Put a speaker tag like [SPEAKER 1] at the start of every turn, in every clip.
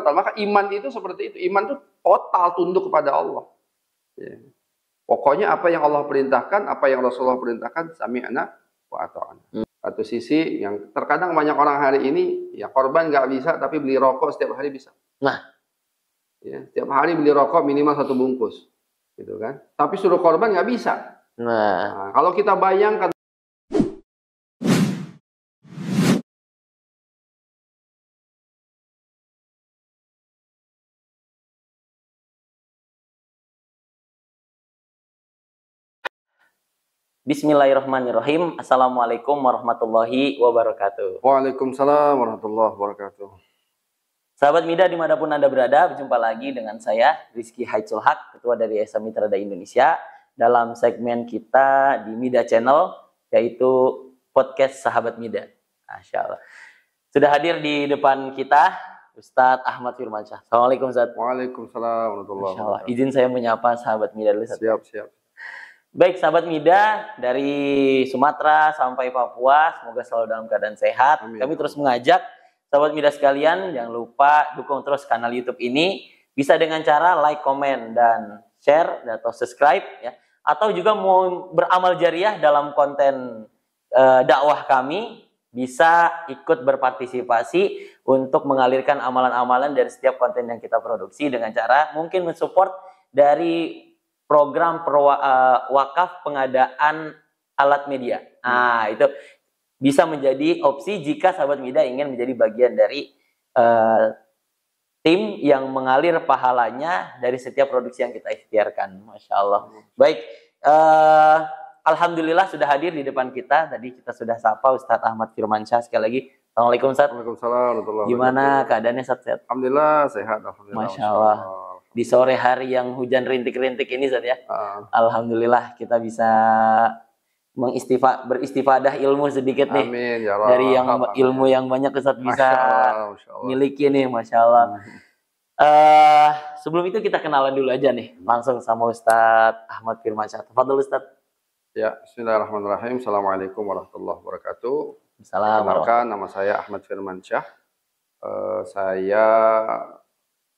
[SPEAKER 1] Maka iman itu seperti itu. Iman itu total tunduk kepada Allah. Ya. Pokoknya apa yang Allah perintahkan, apa yang Rasulullah perintahkan, sami'na wa ata'na. Satu sisi yang terkadang banyak orang hari ini, ya korban nggak bisa, tapi beli rokok setiap hari bisa.
[SPEAKER 2] Nah,
[SPEAKER 1] ya, setiap hari beli rokok minimal 1 bungkus, gitu kan? Tapi suruh korban nggak bisa. Nah, kalau kita bayangkan.
[SPEAKER 2] Bismillahirrahmanirrahim. Assalamualaikum warahmatullahi wabarakatuh.
[SPEAKER 1] Waalaikumsalam warahmatullahi wabarakatuh.
[SPEAKER 2] Sahabat Mida dimanapun Anda berada, berjumpa lagi dengan saya, Rizky Haitsul Haq, Ketua dari Yayasan Mitra Dai Indonesia, dalam segmen kita di Mida Channel, yaitu Podcast Sahabat Mida. Masya Allah. Sudah hadir di depan kita, Ustadz Ahmad Firmansyah. Assalamualaikum Ustadz.
[SPEAKER 1] Waalaikumsalam warahmatullahi wabarakatuh.
[SPEAKER 2] Izin saya menyapa sahabat Mida dulu, Ustadz.
[SPEAKER 1] Siap.
[SPEAKER 2] Baik, sahabat Mida, dari Sumatera sampai Papua, semoga selalu dalam keadaan sehat.
[SPEAKER 1] Amin.
[SPEAKER 2] Kami terus mengajak sahabat Mida sekalian, jangan lupa dukung terus kanal YouTube ini, bisa dengan cara like, komen, dan share, atau subscribe, ya. Atau juga mau beramal jariah dalam konten dakwah kami, bisa ikut berpartisipasi untuk mengalirkan amalan-amalan dari setiap konten yang kita produksi dengan cara mungkin mensupport dari program wakaf pengadaan alat media. Nah, itu bisa menjadi opsi jika sahabat Mida ingin menjadi bagian dari tim yang mengalir pahalanya dari setiap produksi yang kita ikhtiarkan. Masya Allah. Baik, alhamdulillah sudah hadir di depan kita. Tadi kita sudah sapa Ustadz Ahmad Firmansyah sekali lagi. Assalamualaikum Ustadz.
[SPEAKER 1] Waalaikumsalam warahmatullahi wabarakatuh.
[SPEAKER 2] Gimana keadaannya Ustadz?
[SPEAKER 1] Alhamdulillah sehat. Alhamdulillah.
[SPEAKER 2] Masya Allah. Di sore hari yang hujan rintik-rintik ini Ustadz ya. Alhamdulillah kita bisa beristifadah ilmu sedikit nih.
[SPEAKER 1] Amin, ya Allah.
[SPEAKER 2] Dari yang ilmu yang banyak Ustadz bisa miliki nih, Masya Allah. Sebelum itu kita kenalan dulu aja nih, langsung sama Ustadz Ahmad Firmansyah. Tafadhol Ustadz.
[SPEAKER 1] Ya, bismillahirrahmanirrahim. Assalamualaikum warahmatullahi wabarakatuh.
[SPEAKER 2] Assalamualaikum.
[SPEAKER 1] Nama saya Ahmad Firmansyah. Saya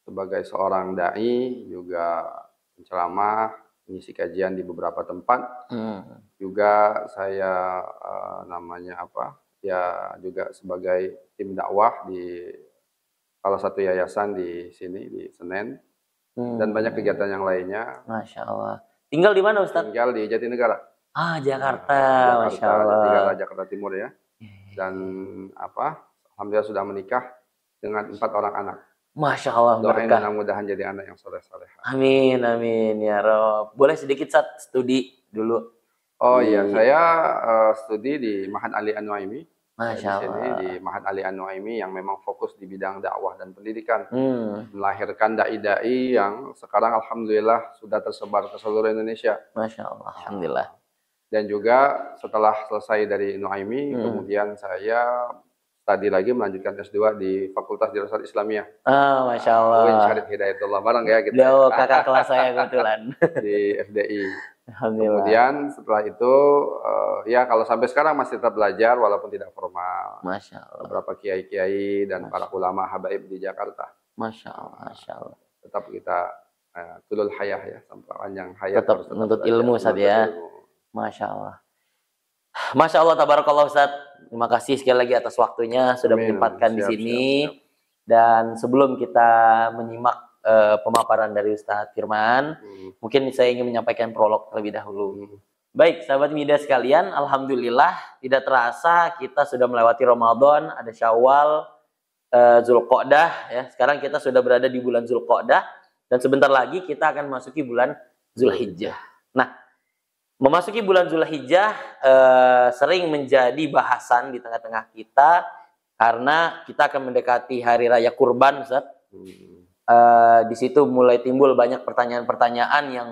[SPEAKER 1] sebagai seorang dai, juga penceramah, mengisi kajian di beberapa tempat. Juga saya juga sebagai tim dakwah di salah satu yayasan di sini di Senen, dan banyak kegiatan yang lainnya.
[SPEAKER 2] Masya Allah. Tinggal di mana Ustadz?
[SPEAKER 1] Tinggal di Jatinegara.
[SPEAKER 2] Jakarta. Masya Allah.
[SPEAKER 1] Jakarta Timur ya. Dan alhamdulillah sudah menikah dengan 4 orang anak.
[SPEAKER 2] Masya Allah,
[SPEAKER 1] doain
[SPEAKER 2] berkah.
[SPEAKER 1] mudah-mudahan jadi anak yang soleh-soleh.
[SPEAKER 2] Amin ya Rob. Boleh sedikit studi dulu?
[SPEAKER 1] Oh iya, saya studi di Ma'had Ali An-Nuaimi.
[SPEAKER 2] Masya Allah.
[SPEAKER 1] Di sini di Ma'had Ali An-Nuaimi yang memang fokus di bidang dakwah dan pendidikan. Melahirkan dai-dai yang sekarang alhamdulillah sudah tersebar ke seluruh Indonesia.
[SPEAKER 2] Masya Allah, alhamdulillah.
[SPEAKER 1] Dan juga setelah selesai dari Nuaimi, kemudian saya tadi lagi melanjutkan S2 di Fakultas Dirasat Islamiyah.
[SPEAKER 2] Masya Allah.
[SPEAKER 1] UIN Syarif Hidayatullah, bareng ya kita.
[SPEAKER 2] Kakak kelas saya kebetulan.
[SPEAKER 1] Di FDI.
[SPEAKER 2] Alhamdulillah.
[SPEAKER 1] Kemudian setelah itu, ya kalau sampai sekarang masih tetap belajar walaupun tidak formal.
[SPEAKER 2] Masya Allah.
[SPEAKER 1] Beberapa kiai-kiai dan para ulama habaib di Jakarta.
[SPEAKER 2] Masya Allah, Masya Allah.
[SPEAKER 1] Tetap kita tulul hayah ya, sampai panjang hayat.
[SPEAKER 2] Tetap menuntut ilmu Ustadz ya. Masya Allah. Masya Allah, tabarakallah Ustadz. Terima kasih sekali lagi atas waktunya sudah menyempatkan di sini. Siap. Dan sebelum kita menyimak pemaparan dari Ustadz Firman, mungkin saya ingin menyampaikan prolog terlebih dahulu. Baik, sahabat Mida sekalian, alhamdulillah tidak terasa kita sudah melewati Ramadan, ada Syawal, Zulqa'dah ya. Sekarang kita sudah berada di bulan Zulqa'dah dan sebentar lagi kita akan memasuki bulan Zulhijjah. Nah, memasuki bulan Zulhijjah sering menjadi bahasan di tengah-tengah kita karena kita akan mendekati hari raya Kurban, Ustaz. Di situ mulai timbul banyak pertanyaan-pertanyaan yang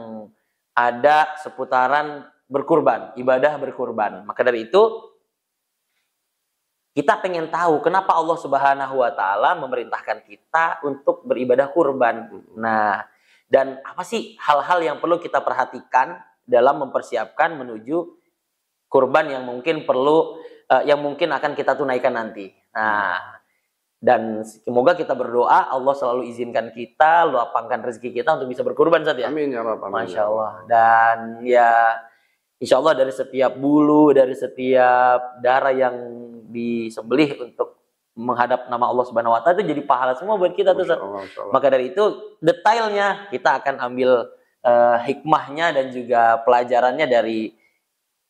[SPEAKER 2] ada seputaran berkurban, ibadah berkurban. Maka dari itu kita pengen tahu kenapa Allah Subhanahu wa taala memerintahkan kita untuk beribadah kurban. Nah, dan apa sih hal-hal yang perlu kita perhatikan dalam mempersiapkan menuju kurban yang mungkin akan kita tunaikan nanti. Nah, Dan semoga kita berdoa Allah selalu izinkan kita, lapangkan rezeki kita untuk bisa berkurban, Ustaz ya.
[SPEAKER 1] Amin ya Rabb.
[SPEAKER 2] Masya Allah. Dan ya insya Allah dari setiap bulu, dari setiap darah yang disembelih untuk menghadap nama Allah Subhanahu Wa Taala itu jadi pahala semua buat kita tuh. Maka dari itu detailnya kita akan ambil hikmahnya dan juga pelajarannya dari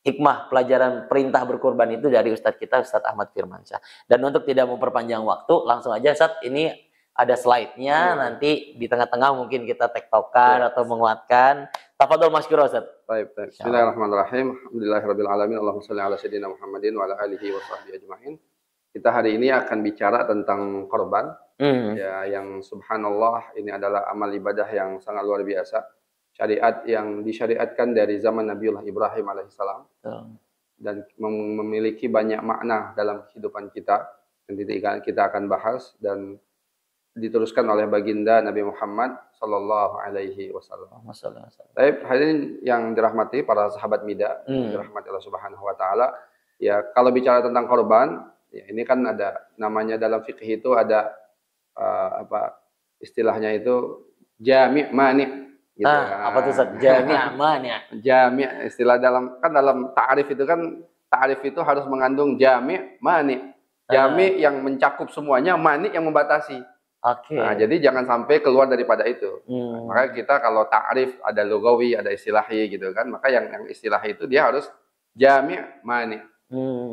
[SPEAKER 2] hikmah pelajaran perintah berkurban itu dari Ustadz kita, Ustadz Ahmad Firmansyah. Dan untuk tidak memperpanjang waktu, langsung aja Ustadz, ini ada slide-nya, nanti di tengah-tengah mungkin kita tektokan atau menguatkan. Tafadhol masykur Ustadz.
[SPEAKER 1] Baik. Bismillahirrahmanirrahim. Alhamdulillahirabbil alamin. Allahumma shalli ala sayyidina Muhammadin wa ala alihi wa sahbihi ajmain. Kita hari ini akan bicara tentang korban. Ya, yang subhanallah ini adalah amal ibadah yang sangat luar biasa. Syariat yang disyariatkan dari zaman Nabiullah Ibrahim alaihissalam dan memiliki banyak makna dalam kehidupan kita. Nanti kita akan bahas dan diteruskan oleh baginda Nabi Muhammad sallallahu alaihi wasallam. Baik, hadirin yang dirahmati para sahabat Mida, dirahmati Allah Subhanahu wa taala. Ya, kalau bicara tentang korban, ya ini kan ada namanya dalam fikih itu ada istilahnya itu jami' mani'. Gitu.
[SPEAKER 2] Apa tuh Ustaz? Jami' mani'.
[SPEAKER 1] Jami' istilah dalam ta'rif itu kan ta'rif itu harus mengandung jami' mani'. Jami' yang mencakup semuanya, mani' yang membatasi.
[SPEAKER 2] Oke.
[SPEAKER 1] Nah, jadi jangan sampai keluar daripada itu. Maka kita kalau ta'rif ada lugawi, ada istilahi gitu kan, maka yang istilahi itu dia harus jami' mani'.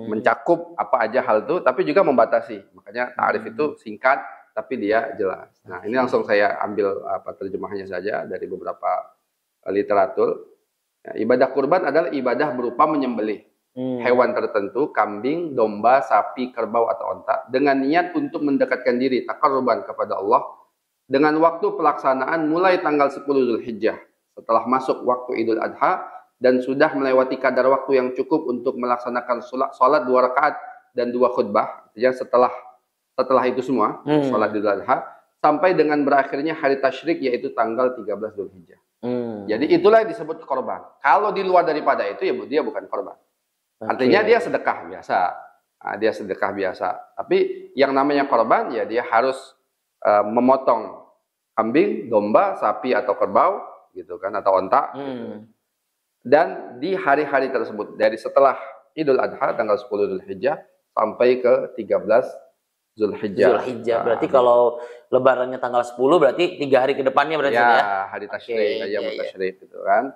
[SPEAKER 1] Mencakup apa aja hal itu tapi juga membatasi. Makanya ta'rif itu singkat tapi dia jelas. Nah, ini langsung saya ambil terjemahnya saja dari beberapa literatur. Ya, ibadah kurban adalah ibadah berupa menyembelih hewan tertentu, kambing, domba, sapi, kerbau atau onta dengan niat untuk mendekatkan diri taqarruban kepada Allah dengan waktu pelaksanaan mulai tanggal 10 Zulhijjah setelah masuk waktu Idul Adha dan sudah melewati kadar waktu yang cukup untuk melaksanakan salat 2 rakaat dan 2 khutbah. Yang setelah itu semua, salat Idul Adha, sampai dengan berakhirnya hari tasyrik yaitu tanggal 13 Dzulhijjah. Jadi itulah yang disebut korban. Kalau di luar daripada itu ya dia bukan korban. Artinya dia sedekah biasa. Nah, dia sedekah biasa. Tapi yang namanya korban ya dia harus memotong kambing, domba, sapi atau kerbau gitu kan atau onta. Dan di hari-hari tersebut dari setelah Idul Adha tanggal 10 Dzulhijjah sampai ke 13 Zulhijjah.
[SPEAKER 2] Berarti kalau lebarannya tanggal 10 berarti 3 hari ke depannya berarti ya?
[SPEAKER 1] Hari tasyrik, ayam tasyrik gitu kan.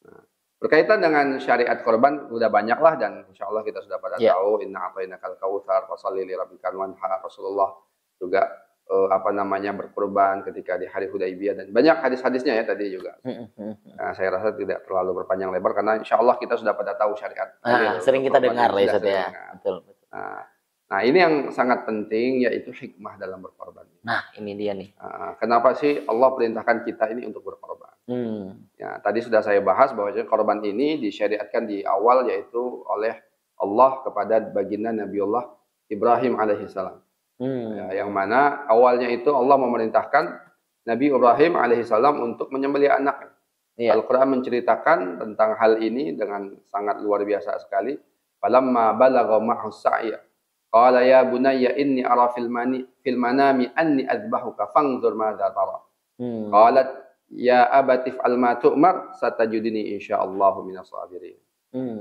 [SPEAKER 1] Nah, berkaitan dengan syariat korban udah banyak lah dan insya Allah kita sudah pada tahu inna a'tainakal kautsar fasholli lirabbikal wanhar. Rasulullah juga berkorban ketika di hari Hudaybiyah dan banyak hadis-hadisnya ya tadi juga. Nah, saya rasa tidak terlalu berpanjang lebar karena insya Allah kita sudah pada tahu syariat.
[SPEAKER 2] Sering kita dengar ya, Betul.
[SPEAKER 1] Nah, ini yang sangat penting yaitu hikmah dalam berkorban.
[SPEAKER 2] Nah, ini dia nih.
[SPEAKER 1] Kenapa sih Allah perintahkan kita ini untuk berkorban? Ya, tadi sudah saya bahas bahwa korban ini disyariatkan di awal yaitu oleh Allah kepada baginda Nabiullah Ibrahim alaihissalam. Ya, yang mana awalnya itu Allah memerintahkan Nabi Ibrahim alaihissalam untuk menyembelih anaknya. Al-Quran menceritakan tentang hal ini dengan sangat luar biasa sekali. Falamma balagha ma'hu sa'ya qala ya bunayya inni ara fil manami anni adbahuka fanzur madza tara. Qalat ya abati fa'al ma tu'mar satajudini insyaallahu minas sabirin.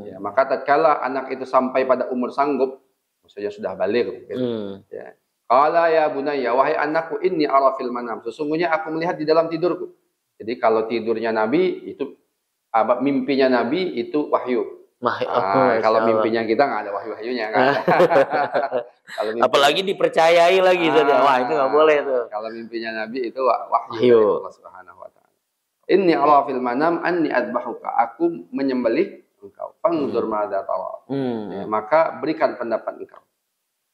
[SPEAKER 1] Ya, maka tatkala anak itu sampai pada umur sanggup, maksudnya sudah baligh gitu. Ya. Qala ya bunayya wahai anakku inni ara fil manam, sesungguhnya aku melihat di dalam tidurku. Jadi kalau tidurnya Nabi itu mimpinya Nabi itu wahyu. Kalau mimpinya kita nggak ada wahyu-wahyunya kan.
[SPEAKER 2] Apalagi dipercayai lagi wah itu nggak boleh tuh.
[SPEAKER 1] Kalau mimpinya Nabi itu wahyu dari Allah Subhanahu wa taala. Inni ara fil manam anni adbahuka, aku menyembelih engkau. Fanzur madza tara. Ya, maka berikan pendapat engkau.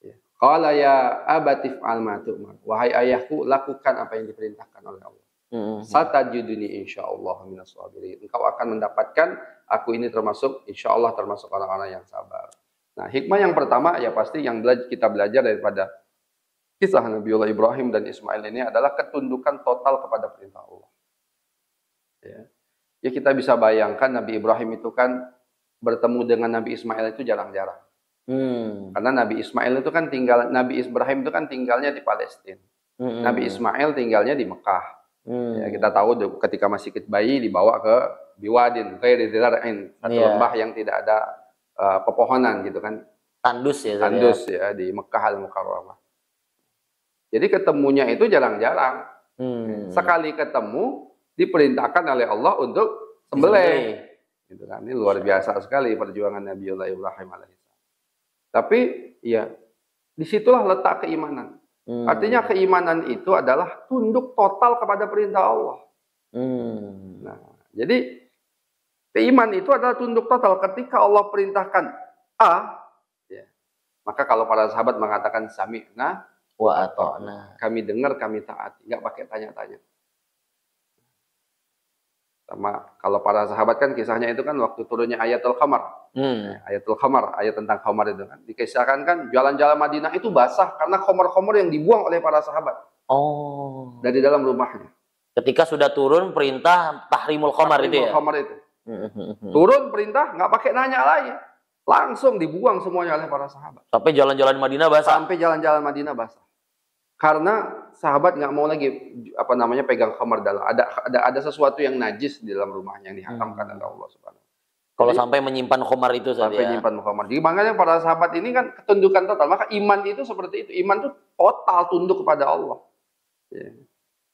[SPEAKER 1] Ya. Qala ya abati fa'al ma tu'mar. Wahai ayahku, lakukan apa yang diperintahkan oleh Allah. Satajuduni insyaallah minas sabirin. Engkau akan mendapatkan aku ini insyaallah termasuk orang-orang yang sabar. Nah, hikmah yang pertama ya pasti yang kita belajar daripada kisah Nabiullah Ibrahim dan Ismail ini adalah ketundukan total kepada perintah Allah. Ya kita bisa bayangkan Nabi Ibrahim itu kan bertemu dengan Nabi Ismail itu jarang-jarang. Karena Nabi Ismail itu kan Nabi Ibrahim itu kan tinggalnya di Palestina. Nabi Ismail tinggalnya di Mekah. Ya, kita tahu ketika masih bayi dibawa ke Biwadin, ghairi dzar'in, satu lembah yang tidak ada pepohonan gitu kan.
[SPEAKER 2] Tandus ya.
[SPEAKER 1] Tandus ya di Mekah Al-Mukarramah. Jadi ketemunya itu jarang-jarang. Sekali ketemu diperintahkan oleh Allah untuk sembelih. Gitu kan. Ini luar biasa sekali perjuangan Nabiullah Ibrahim alaihissalam. Tapi ya disitulah letak keimanan. Artinya keimanan itu adalah tunduk total kepada perintah Allah. Nah, jadi keimanan itu adalah tunduk total. Ketika Allah perintahkan A, ya, maka kalau para sahabat mengatakan sami'na wa ata'na, kami dengar, kami taati, nggak pakai tanya-tanya. Sama kalau para sahabat kan kisahnya itu kan waktu turunnya ayatul khamar. Ayatul khamar, ayat tentang khamar itu kan. Dikisahkan kan jalan-jalan Madinah itu basah karena khamar-khamar yang dibuang oleh para sahabat. Dari dalam rumahnya.
[SPEAKER 2] Ketika sudah turun perintah tahrimul khamar itu ya.
[SPEAKER 1] Khamar itu. Turun perintah nggak pakai nanya lagi. Langsung dibuang semuanya oleh para sahabat.
[SPEAKER 2] Sampai jalan-jalan Madinah basah.
[SPEAKER 1] Sampai jalan-jalan Madinah basah. Karena sahabat nggak mau lagi pegang khamar dalam. Ada sesuatu yang najis di dalam rumahnya yang diharamkan oleh Allah Subhanahu.
[SPEAKER 2] Kalau sampai menyimpan khamar itu saja.
[SPEAKER 1] Sampai menyimpan khamar. Jadi makanya para sahabat ini kan ketundukan total. Maka iman itu seperti itu. Iman itu total tunduk kepada Allah. Ya.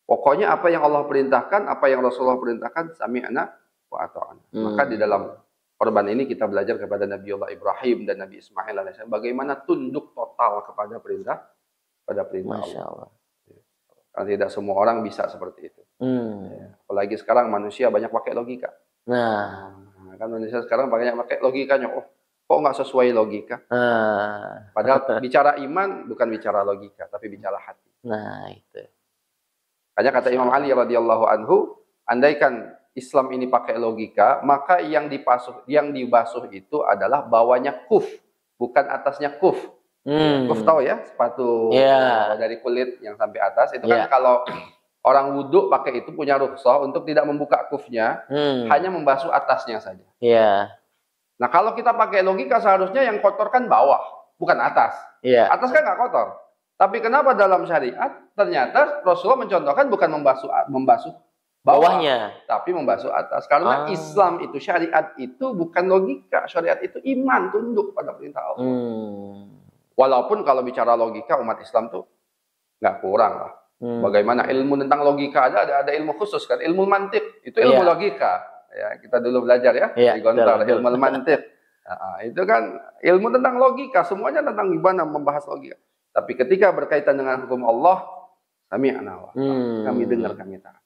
[SPEAKER 1] Pokoknya apa yang Allah perintahkan, apa yang Rasulullah perintahkan, sami'na wa ata'na. Maka di dalam korban ini kita belajar kepada Nabiullah Ibrahim dan Nabi Ismail alaihissalam bagaimana tunduk total kepada perintah Allah. Karena tidak semua orang bisa seperti itu. Ya. Apalagi sekarang manusia banyak pakai logika. Kan manusia sekarang banyak pakai logikanya. Oh, kok nggak sesuai logika? Padahal bicara iman bukan bicara logika, tapi bicara hati.
[SPEAKER 2] Nah, itu.
[SPEAKER 1] Hanya kata Imam Ali radhiyallahu anhu, andaikan Islam ini pakai logika, maka yang dibasuh itu adalah bawahnya kuf, bukan atasnya kuf. Kuf tahu ya, sepatu dari kulit yang sampai atas itu kan kalau orang wudhu pakai itu punya rukhsah untuk tidak membuka kufnya, hanya membasuh atasnya saja. Nah kalau kita pakai logika seharusnya yang kotor kan bawah, bukan atas. Atas kan nggak kotor. Tapi kenapa dalam syariat ternyata Rasulullah mencontohkan bukan membasuh bawahnya, tapi membasuh atas. Karena Islam itu, syariat itu bukan logika, syariat itu iman, tunduk pada perintah Allah. Walaupun kalau bicara logika umat Islam tuh nggak kurang lah. Bagaimana ilmu tentang logika ada ilmu khusus kan, ilmu mantik itu ilmu logika. Ya kita dulu belajar ya di Gontar ilmu mantik. Nah, itu kan ilmu tentang logika, semuanya tentang gimana membahas logika. Tapi ketika berkaitan dengan hukum Allah, kami kami dengar, kami taat.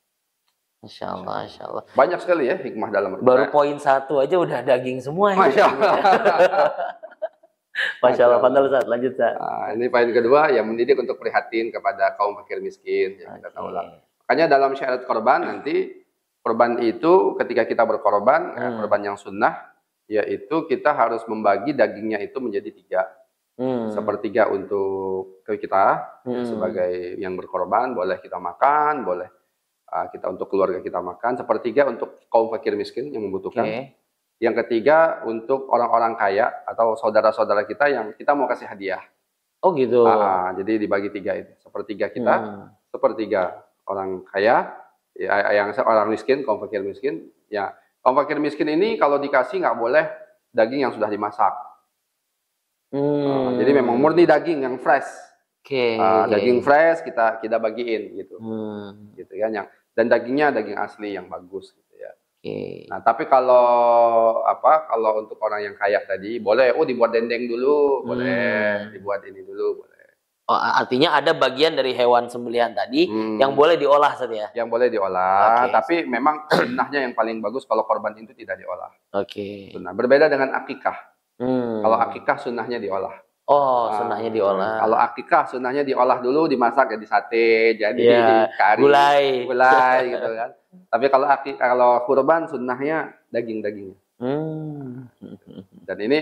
[SPEAKER 2] Masya Allah, Masya Allah.
[SPEAKER 1] Banyak sekali ya hikmah dalam.
[SPEAKER 2] Baru poin 1 aja udah daging semua.
[SPEAKER 1] Masya Allah.
[SPEAKER 2] Masya Allah. Fadal Ustaz, lanjut Ustaz.
[SPEAKER 1] Nah, ini poin kedua, yang mendidik untuk prihatin kepada kaum fakir miskin. Yang kita tahu lah. Makanya dalam syariat korban nanti, korban itu ketika kita berkorban, korban yang sunnah, yaitu kita harus membagi dagingnya itu menjadi 3. Sepertiga untuk kita sebagai yang berkorban, boleh kita makan, boleh kita untuk keluarga kita makan. Sepertiga untuk kaum fakir miskin yang membutuhkan. Yang ketiga untuk orang-orang kaya atau saudara-saudara kita yang kita mau kasih hadiah.
[SPEAKER 2] Oh gitu.
[SPEAKER 1] Jadi dibagi 3 itu. Sepertiga kita, sepertiga orang kaya, yang orang miskin, kaum fakir miskin. Ya, kaum fakir miskin ini kalau dikasih nggak boleh daging yang sudah dimasak. Jadi memang murni daging yang fresh. Daging fresh kita bagiin gitu. Gitu kan, dan dagingnya daging asli yang bagus gitu ya. Nah, tapi kalau untuk orang yang kaya tadi boleh dibuat dendeng dulu, boleh dibuat ini dulu, boleh.
[SPEAKER 2] Oh, artinya ada bagian dari hewan sembelihan tadi yang boleh diolah saja.
[SPEAKER 1] Yang boleh diolah, tapi memang sunnahnya yang paling bagus kalau korban itu tidak diolah. Sunnah. Berbeda dengan akikah. Kalau akikah sunnahnya diolah.
[SPEAKER 2] Oh, sunnahnya diolah.
[SPEAKER 1] Kalau akikah sunnahnya diolah dulu, dimasak jadi sate, jadi kari, gulai gitu kan. Tapi kalau kurban sunnahnya daging-dagingnya. Dan ini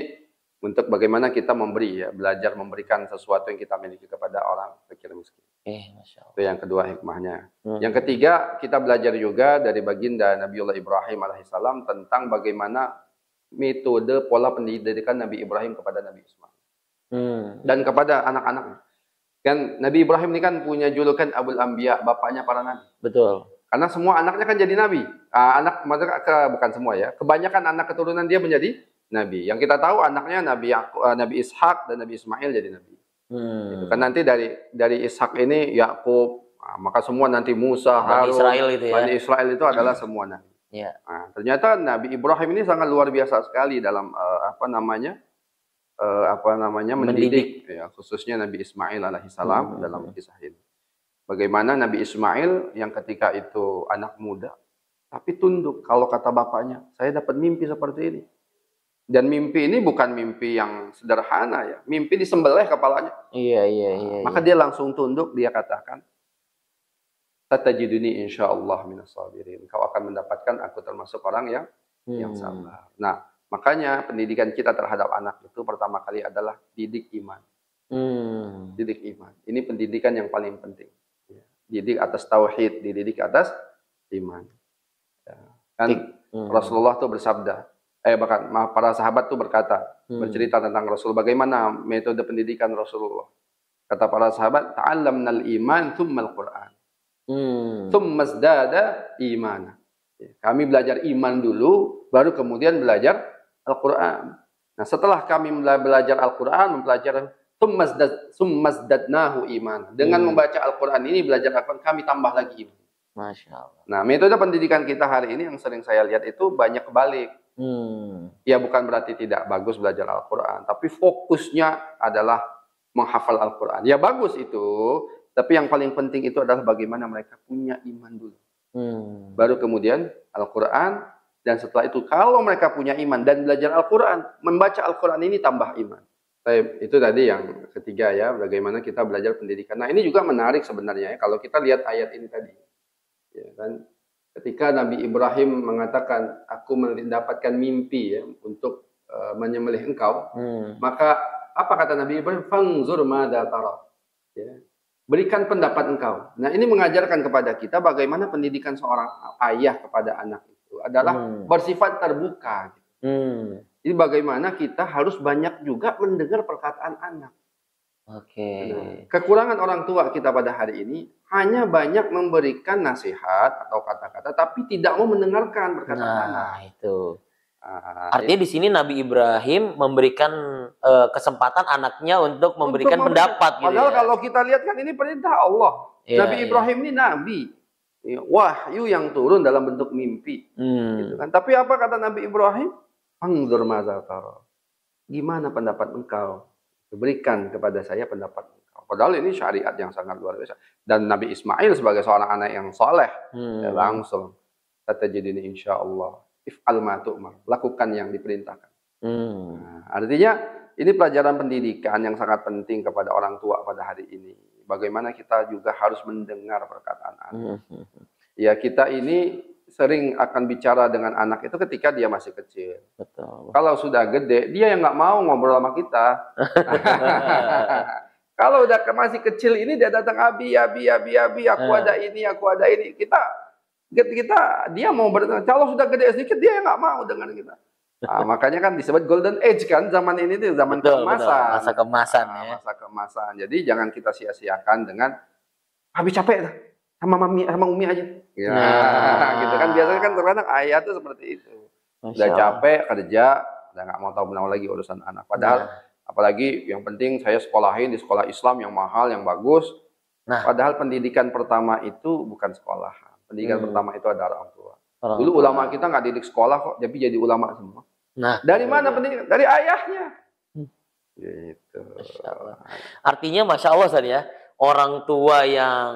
[SPEAKER 1] untuk bagaimana kita memberi ya, belajar memberikan sesuatu yang kita miliki kepada orang fakir miskin.
[SPEAKER 2] Masya Allah.
[SPEAKER 1] Itu yang kedua hikmahnya. Yang ketiga, kita belajar juga dari baginda Nabiullah Ibrahim alaihissalam tentang bagaimana metode pola pendidikan Nabi Ibrahim kepada Nabi Ismail. dan kepada anak-anaknya. Kan Nabi Ibrahim ini kan punya julukan Abul Anbiya, bapaknya para nabi.
[SPEAKER 2] Betul.
[SPEAKER 1] Karena semua anaknya kan jadi nabi. Bukan semua ya. Kebanyakan anak keturunan dia menjadi nabi. Yang kita tahu anaknya Nabi Ishak dan Nabi Ismail jadi nabi. Itu kan nanti dari Ishak ini Yakub, maka semua nanti Musa, Harun, Bani Israel itu adalah semua nabi.
[SPEAKER 2] Yeah.
[SPEAKER 1] Nah, ternyata Nabi Ibrahim ini sangat luar biasa sekali dalam mendidik ya, khususnya Nabi Ismail alaihissalam dalam kisah ini. Bagaimana Nabi Ismail yang ketika itu anak muda tapi tunduk, kalau kata bapaknya, saya dapat mimpi seperti ini. Dan mimpi ini bukan mimpi yang sederhana ya, mimpi disembelih kepalanya.
[SPEAKER 2] Iya.
[SPEAKER 1] Maka dia langsung tunduk, dia katakan, satajiduni insyaallah minas sabirin. Kau akan mendapatkan aku termasuk orang yang sabar. Nah, makanya pendidikan kita terhadap anak itu pertama kali adalah didik iman. Didik iman. Ini pendidikan yang paling penting. Didik atas tauhid, dididik atas iman. Ya. Kan Rasulullah tuh bersabda, bahkan para sahabat tuh berkata, bercerita tentang Rasul, bagaimana metode pendidikan Rasulullah. Kata para sahabat, ta'allamnal iman tsummal Qur'an. Tsumma zdada imana. Kami belajar iman dulu, baru kemudian belajar Al-Quran. Nah, setelah kami belajar Al-Quran, mempelajari summazdadnahu iman. Dengan membaca Al-Quran ini, belajar Al-Quran, kami tambah lagi iman.
[SPEAKER 2] Masya Allah.
[SPEAKER 1] Nah, metode pendidikan kita hari ini yang sering saya lihat itu banyak kebalik. Ya, bukan berarti tidak bagus belajar Al-Quran, tapi fokusnya adalah menghafal Al-Quran. Ya, bagus itu, tapi yang paling penting itu adalah bagaimana mereka punya iman dulu. Baru kemudian Al-Quran. Dan setelah itu, kalau mereka punya iman dan belajar Al-Quran, membaca Al-Quran ini tambah iman. Itu tadi yang ketiga ya, bagaimana kita belajar pendidikan. Nah, ini juga menarik sebenarnya ya, kalau kita lihat ayat ini tadi. Ya, kan? Ketika Nabi Ibrahim mengatakan, aku mendapatkan mimpi ya, untuk menyembelih engkau, maka apa kata Nabi Ibrahim? Fanzur madza tara. Ya. Berikan pendapat engkau. Nah, ini mengajarkan kepada kita bagaimana pendidikan seorang ayah kepada anak itu adalah bersifat terbuka. Jadi bagaimana kita harus banyak juga mendengar perkataan anak. Nah, kekurangan orang tua kita pada hari ini hanya banyak memberikan nasihat atau kata-kata, tapi tidak mau mendengarkan perkataan anak.
[SPEAKER 2] Itu. Artinya di sini Nabi Ibrahim memberikan kesempatan anaknya untuk memberikan pendapat.
[SPEAKER 1] Padahal kalau kita lihat kan ini perintah Allah. Nabi Ibrahim ini nabi, wahyu yang turun dalam bentuk mimpi. Gitu kan. Tapi apa kata Nabi Ibrahim? Anzur madza tara. Gimana pendapat engkau? Berikan kepada saya pendapat engkau. Padahal ini syariat yang sangat luar biasa. Dan Nabi Ismail sebagai seorang anak yang soleh, langsung satajiduni insyaallah. If'al ma tu'mar, lakukan yang diperintahkan. Nah, artinya ini pelajaran pendidikan yang sangat penting kepada orang tua pada hari ini. Bagaimana kita juga harus mendengar perkataan anak. Ya, kita ini sering akan bicara dengan anak itu ketika dia masih kecil.
[SPEAKER 2] Betul.
[SPEAKER 1] Kalau sudah gede, dia yang nggak mau ngobrol sama kita. Kalau udah masih kecil ini dia datang, abi, aku ada ini, aku ada ini. Kita dia mau bertanya, kalau sudah gede sedikit dia nggak mau dengan kita. Nah, makanya kan disebut golden age kan zaman ini tuh zaman keemasan.
[SPEAKER 2] Masa keemasan ya.
[SPEAKER 1] Masa keemasan. Jadi jangan kita sia-siakan dengan habis capek sama mami sama umi aja. Ya, gitu kan biasanya kan terkadang ayah tuh seperti itu. Udah capek kerja, udah nggak mau tahu menau lagi urusan anak. Padahal apalagi yang penting saya sekolahin di sekolah Islam yang mahal, yang bagus. Padahal pendidikan pertama itu bukan sekolahan. Pendidikan pertama itu adalah orang tua. Dulu ulama kita nggak didik sekolah kok, tapi jadi ulama semua. Nah, dari mana pendidikan? Dari ayahnya. Gitu.
[SPEAKER 2] Artinya Masya Allah Ustaz ya, orang tua yang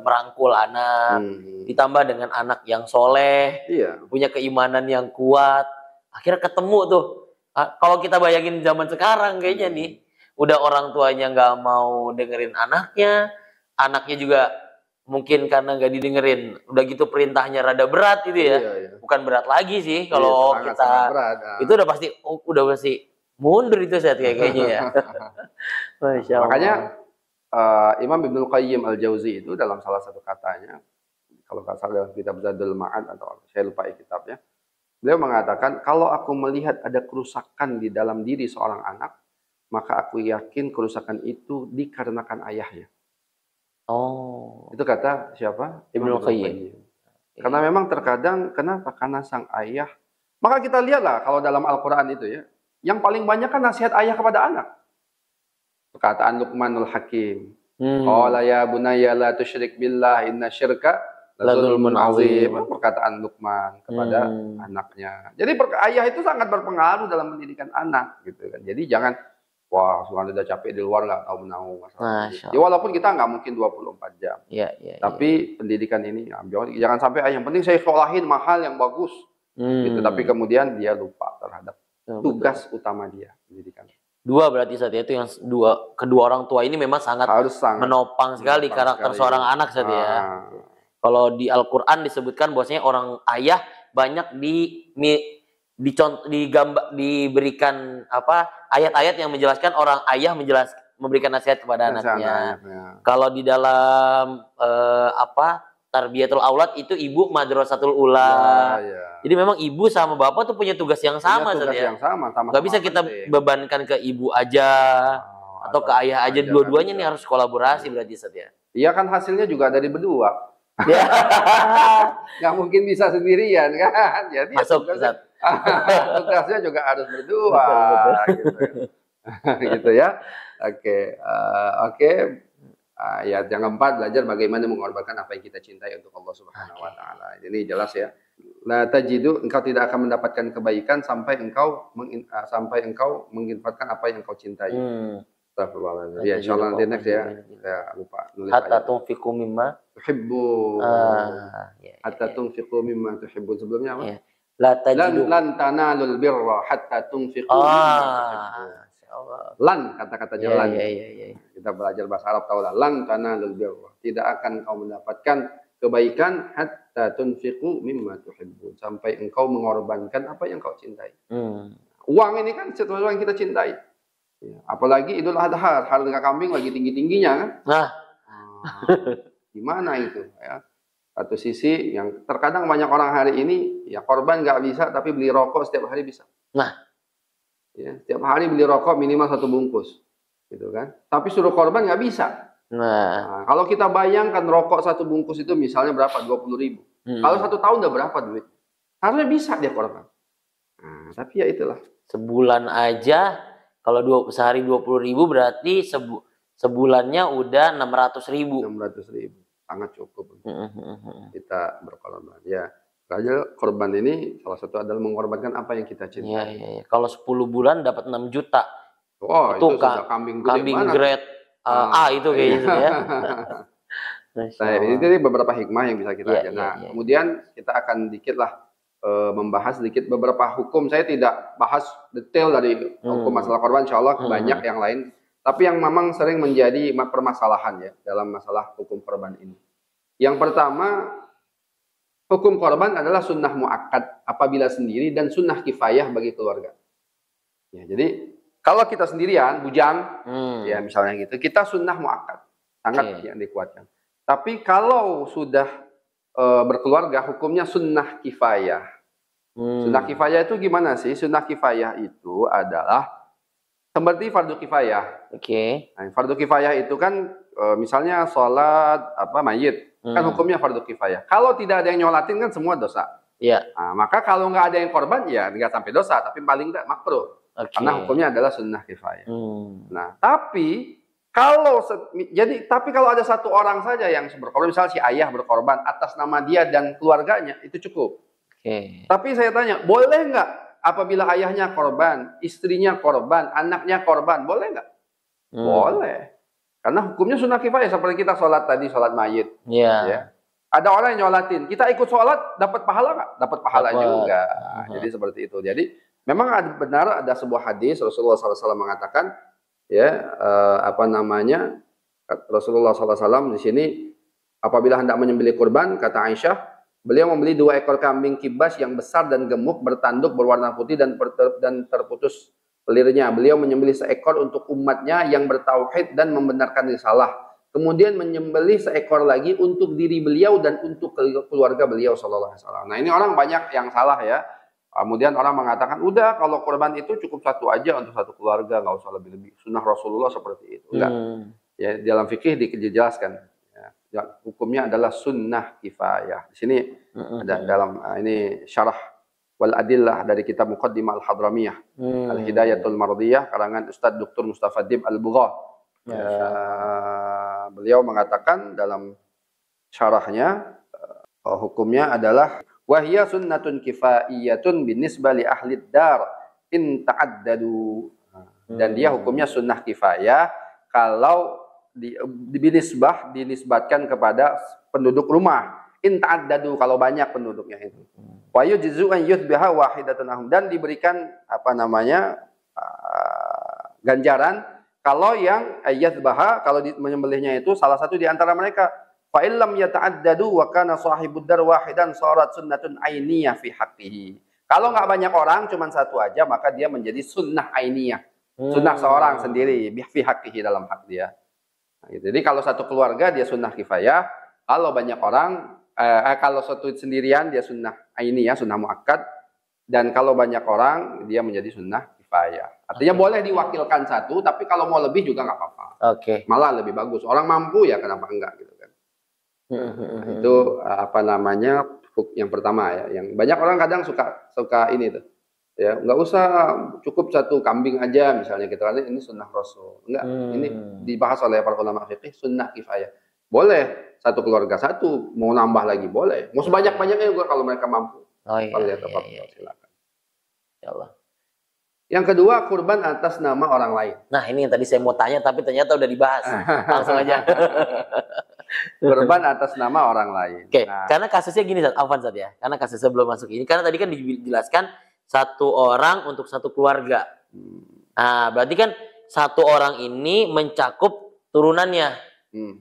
[SPEAKER 2] merangkul anak, ditambah dengan anak yang soleh, punya keimanan yang kuat, akhirnya ketemu tuh. Kalau kita bayangin zaman sekarang kayaknya nih, udah orang tuanya nggak mau dengerin anaknya, anaknya juga mungkin karena nggak didengerin, udah gitu perintahnya rada berat gitu ya. Bukan berat lagi sih kalau kita berat, itu udah pasti mundur itu saya kayaknya ya. Masya Allah.
[SPEAKER 1] Makanya Imam Ibnul Qayyim Al-Jauzi itu dalam salah satu katanya, kalau nggak salah dalam kitab Zadul Ma'ad atau saya lupa kitabnya, beliau mengatakan kalau aku melihat ada kerusakan di dalam diri seorang anak, maka aku yakin kerusakan itu dikarenakan ayahnya.
[SPEAKER 2] Oh.
[SPEAKER 1] Itu kata siapa?
[SPEAKER 2] Ibnu Qayyim.
[SPEAKER 1] Karena memang terkadang, kenapa? Karena sang ayah. Maka kita lihatlah kalau dalam Al-Quran itu ya, yang paling banyak kan nasihat ayah kepada anak. Perkataan Luqmanul Hakim. Qala ya bunayya la tusyrik billah inna syirka la dzulmun azim. Perkataan Luqman kepada anaknya. Jadi ayah itu sangat berpengaruh dalam pendidikan anak gitu kan. Jadi jangan wah, sudah udah capek di luar nggak tahu menahu masalah. Ya walaupun kita nggak mungkin 24 jam. Tapi pendidikan ini jangan sampai yang penting saya sekolahin mahal yang bagus. Gitu. Tapi kemudian dia lupa terhadap tugas utama dia, pendidikan.
[SPEAKER 2] Dua berarti saat itu yang kedua orang tua ini memang sangat menopang sekali karakter seorang anak saat ya. Kalau di Al-Qur'an disebutkan bahwasanya orang ayah banyak diberikan ayat-ayat yang menjelaskan orang ayah memberikan nasihat kepada anaknya. Kalau di dalam Tarbiyatul Aulad itu ibu madrasatul ula. Jadi memang ibu sama bapak tuh punya tugas yang sama
[SPEAKER 1] yang sama.
[SPEAKER 2] Gak bisa kita bebankan ke ibu aja atau ke ayah aja. Dua-duanya nih harus kolaborasi berarti Setia.
[SPEAKER 1] Iya kan hasilnya juga dari berdua. Nggak mungkin bisa sendirian kan. Jadi
[SPEAKER 2] masuk
[SPEAKER 1] tugasnya juga harus berdua. Gitu ya. Oke. Ayat yang keempat, belajar bagaimana mengorbankan apa yang kita cintai untuk Allah Subhanahu wa taala. Ini jelas ya. La tajidu, engkau tidak akan mendapatkan kebaikan sampai engkau menginfakkan apa yang engkau cintai. Astagfirullahaladzim. Ya, insyaallah nanti next ya. Saya lupa nulis.
[SPEAKER 2] Hatta tunfiqu mimma
[SPEAKER 1] tuhibbun. Hatta tunfiqu mimma tuhibbun. Sebelumnya apa?
[SPEAKER 2] La tajidu
[SPEAKER 1] lan tanalul birra hatta tunfiqu mimma tuhibbun. Lan, kata-katanya lan. Kita belajar bahasa Arab tahu lah. Lan tanalul birra. Tidak akan kau mendapatkan kebaikan hatta tunfiqu mimma tuhibbun. Sampai engkau mengorbankan apa yang kau cintai. Uang ini kan sesuatu yang kita cintai. Ya, apalagi Idul Adha, harga kambing lagi tinggi-tingginya kan? Gimana itu ya? Satu sisi yang terkadang banyak orang hari ini ya korban nggak bisa, tapi beli rokok setiap hari bisa. Ya, setiap hari beli rokok minimal 1 bungkus, gitu kan? Tapi suruh korban nggak bisa. Nah, kalau kita bayangkan rokok 1 bungkus itu misalnya berapa? 20.000. Kalau 1 tahun udah berapa duit? Harusnya bisa dia korban. Nah, tapi ya itulah.
[SPEAKER 2] Sebulan aja kalau sehari 20.000 berarti sebulannya udah 600.000.
[SPEAKER 1] 600.000 sangat cukup kita berkorban. Ya. Korban ini salah satu adalah mengorbankan apa yang kita cintai.
[SPEAKER 2] Iya. Kalau 10 bulan dapat 6 juta.
[SPEAKER 1] Oh, itu sudah kambing
[SPEAKER 2] grade A itu kayaknya ya.
[SPEAKER 1] Nah, ini beberapa hikmah yang bisa kita ajar. Kemudian kita akan membahas sedikit beberapa hukum. Saya tidak bahas detail dari hukum masalah korban, insya Allah banyak yang lain. Tapi yang memang sering menjadi permasalahan ya dalam masalah hukum korban ini. Yang pertama, hukum korban adalah sunnah muakkad apabila sendiri dan sunnah kifayah bagi keluarga. Ya, jadi kalau kita sendirian, bujang, ya misalnya gitu, kita sunnah muakkad, sangat yang dikuatkan. Tapi kalau sudah berkeluarga, hukumnya sunnah kifayah. Sunnah kifayah itu gimana sih? Sunnah kifayah itu adalah seperti fardu kifayah. Nah, fardu kifayah itu kan misalnya sholat mayit. Kan hukumnya fardu kifayah. Kalau tidak ada yang nyolatin kan semua dosa. Nah, maka kalau nggak ada yang korban ya nggak sampai dosa, tapi paling nggak makruh. Karena hukumnya adalah sunnah kifayah. Nah, tapi kalau ada satu orang saja yang berkorban, misalnya si ayah berkorban atas nama dia dan keluarganya, itu cukup. Tapi saya tanya, boleh nggak apabila ayahnya korban, istrinya korban, anaknya korban, boleh nggak? Boleh. Karena hukumnya sunnah kifayah, seperti kita sholat tadi, sholat mayit. Ya. Ada orang yang nyolatin, kita ikut sholat, dapat pahala nggak? Dapat pahala juga. Jadi seperti itu. Jadi memang benar ada sebuah hadis, Rasulullah SAW mengatakan, Rasulullah SAW di sini, apabila hendak menyembelih kurban, kata Aisyah, beliau membeli 2 ekor kambing kibas yang besar dan gemuk, bertanduk, berwarna putih dan terputus pelirnya. Beliau menyembelih seekor untuk umatnya yang bertauhid dan membenarkan risalah. Kemudian menyembelih seekor lagi untuk diri beliau dan untuk keluarga beliau sallallahu alaihi wasallam. Nah, ini orang banyak yang salah ya. Kemudian orang mengatakan, udah kalau kurban itu cukup satu aja untuk satu keluarga, nggak usah lebih-lebih. Sunnah Rasulullah seperti itu. Enggak. Ya, dalam fikih dijelaskan. Ya, hukumnya adalah sunnah kifayah. Di sini ada dalam ini syarah wal adillah dari kitab Muqaddimah Al-Hadramiyah, Al-Hidayatul Mardiyah, karangan Ustadz Dr. Mustafa Dib Al-Bugha. Beliau mengatakan dalam syarahnya, hukumnya adalah wahya sunnatun kifaiyatun binisbah li ahli dar in ta'addadu. Dan dia hukumnya sunnah kifayah kalau dinisbatkan kepada penduduk rumah. In ta'addadu, kalau banyak penduduknya itu. Wa yujzu an yuthbiha wahidatun ahum, dan diberikan ganjaran kalau yang yadhbaha, kalau menyembelihnya itu salah satu di antara mereka. Fa illam yata'addadu wa kana sahibud dar wahidan sarat sunnatun ainiyah fi haqqihi. Kalau nggak banyak orang, cuma satu aja, maka dia menjadi sunnah ainiyah. Sunnah seorang sendiri fi haqqihi, dalam hak dia. Nah, gitu. Jadi kalau satu keluarga dia sunnah kifayah, kalau banyak orang, kalau satu sendirian dia sunnah ainiyah, sunnah muakkad, dan kalau banyak orang dia menjadi sunnah kifayah. Artinya boleh diwakilkan satu, tapi kalau mau lebih juga nggak apa-apa. Malah lebih bagus. Orang mampu ya kenapa enggak gitu kan. Nah, itu yang pertama ya, yang banyak orang kadang suka ini tuh ya, nggak usah cukup satu kambing aja misalnya gitu kan, ini sunnah Rasul. Enggak, ini dibahas oleh para ulama fikih sunnah kifayah. Boleh satu keluarga satu, mau nambah lagi boleh, mau sebanyak-banyaknya juga kalau mereka mampu. Silakan.
[SPEAKER 2] Ya Allah.
[SPEAKER 1] Yang kedua, kurban atas nama orang lain.
[SPEAKER 2] Nah, ini yang tadi saya mau tanya tapi ternyata udah dibahas. Langsung aja.
[SPEAKER 1] Kurban atas nama orang lain.
[SPEAKER 2] Oke, karena kasusnya gini, Afwan ya. Karena kasusnya belum masuk ini. Karena tadi kan dijelaskan satu orang untuk satu keluarga. Nah, berarti kan satu orang ini mencakup turunannya.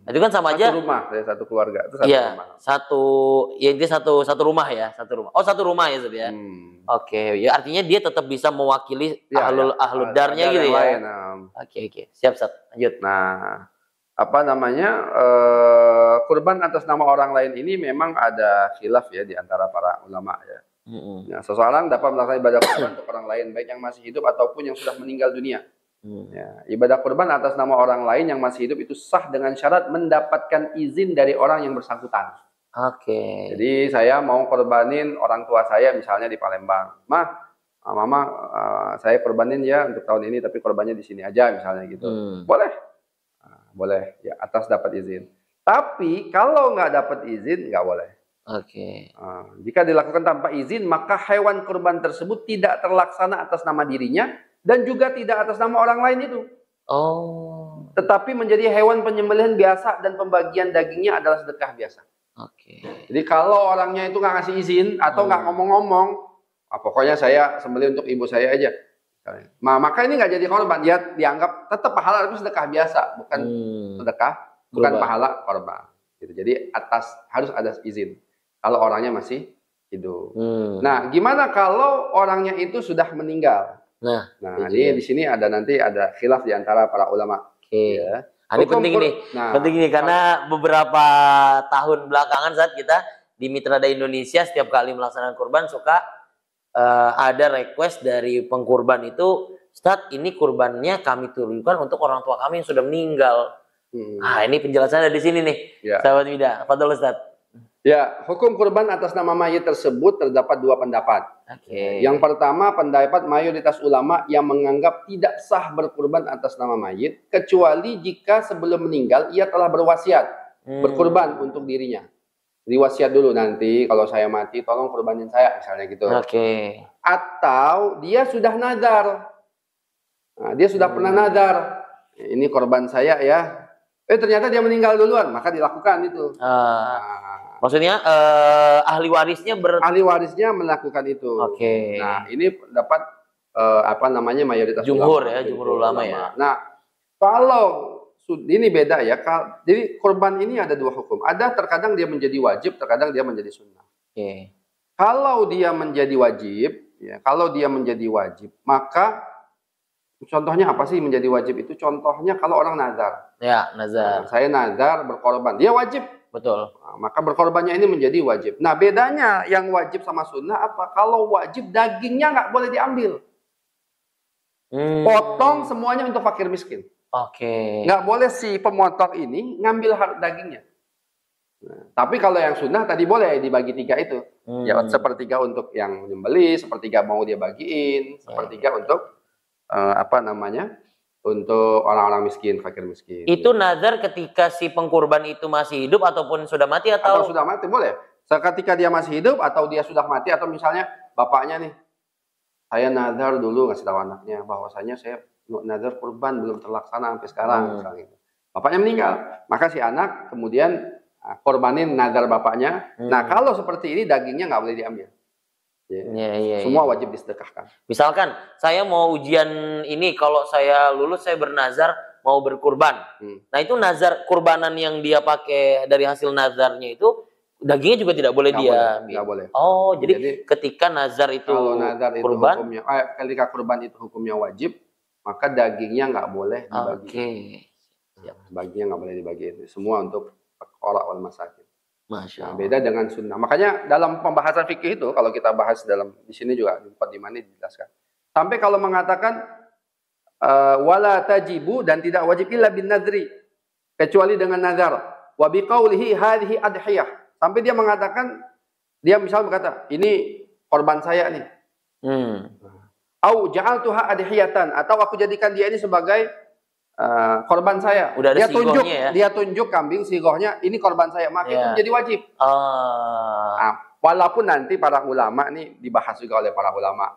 [SPEAKER 2] Itu kan sama aja.
[SPEAKER 1] Satu rumah, ya, satu keluarga. Itu satu rumah.
[SPEAKER 2] Satu rumah ya, satu rumah. Oh, satu rumah ya, Zat ya. Oke, ya artinya dia tetap bisa mewakili ahlul darnya gitu ya. Oke. Siap, Zat. Lanjut.
[SPEAKER 1] Nah, kurban atas nama orang lain ini memang ada khilaf ya di antara para ulama ya. Nah, seseorang dapat melakukan ibadah kurban untuk orang lain, baik yang masih hidup ataupun yang sudah meninggal dunia. Ya, ibadah kurban atas nama orang lain yang masih hidup itu sah dengan syarat mendapatkan izin dari orang yang bersangkutan. Jadi saya mau korbanin orang tua saya misalnya di Palembang. Mama, saya korbanin ya untuk tahun ini, tapi korbannya di sini aja misalnya gitu. Boleh ya, atas dapat izin. Tapi kalau nggak dapat izin nggak boleh. Jika dilakukan tanpa izin, maka hewan kurban tersebut tidak terlaksana atas nama dirinya dan juga tidak atas nama orang lain itu. Tetapi menjadi hewan penyembelihan biasa dan pembagian dagingnya adalah sedekah biasa. Jadi kalau orangnya itu nggak ngasih izin atau nggak ngomong-ngomong, pokoknya saya sembelih untuk ibu saya aja. Maka ini nggak jadi korban, dia dianggap tetap pahala itu sedekah biasa, bukan sedekah, bukan pahala korban. Gitu. Jadi harus ada izin kalau orangnya masih hidup. Nah, gimana kalau orangnya itu sudah meninggal? Nah, ini di sini nanti ada khilaf di antara para ulama. Ya.
[SPEAKER 2] Ini penting nih, karena beberapa tahun belakangan saat kita di Mitrada Indonesia setiap kali melaksanakan kurban suka ada request dari pengkurban itu, Ustadz, ini kurbannya kami turunkan untuk orang tua kami yang sudah meninggal. Nah, ini penjelasannya di sini nih, sahabat Mida. Fadhol Ustadz.
[SPEAKER 1] Ya, hukum kurban atas nama mayit tersebut terdapat dua pendapat. Yang pertama, pendapat mayoritas ulama yang menganggap tidak sah berkurban atas nama mayit kecuali jika sebelum meninggal ia telah berwasiat berkurban untuk dirinya. Diwasiat dulu, nanti kalau saya mati tolong kurbanin saya misalnya gitu. Atau dia sudah nazar. Nah, dia sudah pernah nazar. Ini korban saya ya. Ternyata dia meninggal duluan, maka dilakukan itu.
[SPEAKER 2] Maksudnya ahli warisnya
[SPEAKER 1] melakukan itu. Nah, ini dapat mayoritas
[SPEAKER 2] jumhur
[SPEAKER 1] ulama.
[SPEAKER 2] Jumhur ulama ya.
[SPEAKER 1] Nah, kalau ini beda ya. Jadi korban ini ada dua hukum. Ada terkadang dia menjadi wajib, terkadang dia menjadi sunnah. Kalau dia menjadi wajib, maka contohnya apa sih menjadi wajib itu? Contohnya kalau orang nazar.
[SPEAKER 2] Nazar.
[SPEAKER 1] Saya nazar berkorban, dia wajib.
[SPEAKER 2] Betul.
[SPEAKER 1] Nah, maka berkorbannya ini menjadi wajib. Nah, bedanya yang wajib sama sunnah apa? Kalau wajib dagingnya nggak boleh diambil. Potong semuanya untuk fakir miskin.
[SPEAKER 2] Oke.
[SPEAKER 1] Nggak boleh si pemotong ini ngambil dagingnya. Nah, tapi kalau yang sunnah tadi boleh dibagi 3 itu. Ya, sepertiga untuk yang menyembelih, sepertiga mau dia bagiin, sepertiga untuk untuk orang-orang miskin, fakir miskin.
[SPEAKER 2] Itu nazar ketika si pengkurban itu masih hidup ataupun sudah mati
[SPEAKER 1] atau sudah mati boleh. Ketika dia masih hidup atau dia sudah mati, atau misalnya bapaknya nih, saya nazar dulu ngasih tahu anaknya bahwasanya saya nazar kurban belum terlaksana sampai sekarang misalnya. Bapaknya meninggal, maka si anak kemudian korbanin nazar bapaknya. Nah, kalau seperti ini dagingnya nggak boleh diambil. Semua wajib disedekahkan.
[SPEAKER 2] Misalkan saya mau ujian ini, kalau saya lulus saya bernazar mau berkurban. Nah, itu nazar kurbanan yang dia pakai dari hasil nazarnya itu dagingnya juga tidak boleh dia ambil.
[SPEAKER 1] Nggak boleh.
[SPEAKER 2] Oh, jadi ketika nazar itu
[SPEAKER 1] kalau nazar itu
[SPEAKER 2] kurban,
[SPEAKER 1] hukumnya, ketika kurban itu hukumnya wajib, maka dagingnya nggak boleh dibagi. Dagingnya nggak boleh dibagi. Semua untuk fuqara wal masakin.
[SPEAKER 2] Masya Allah.
[SPEAKER 1] Nah, beda dengan sunnah. Makanya dalam pembahasan fikih itu, kalau kita bahas di sini juga di muqaddimah ini dijelaskan. Sampai kalau mengatakan wala tajibu, dan tidak wajib illa bin nadri, kecuali dengan nazar. Wa biqaulihi hadhihi adhiyah. Sampai dia mengatakan, dia misalnya berkata, ini korban saya nih. Au ja'altuha adhiyatan, atau aku jadikan dia ini sebagai korban saya.
[SPEAKER 2] Udah ada
[SPEAKER 1] dia tunjuk kambing sigohnya, ini korban saya, maka itu menjadi wajib. Nah, walaupun nanti para ulama nih dibahas juga oleh para ulama,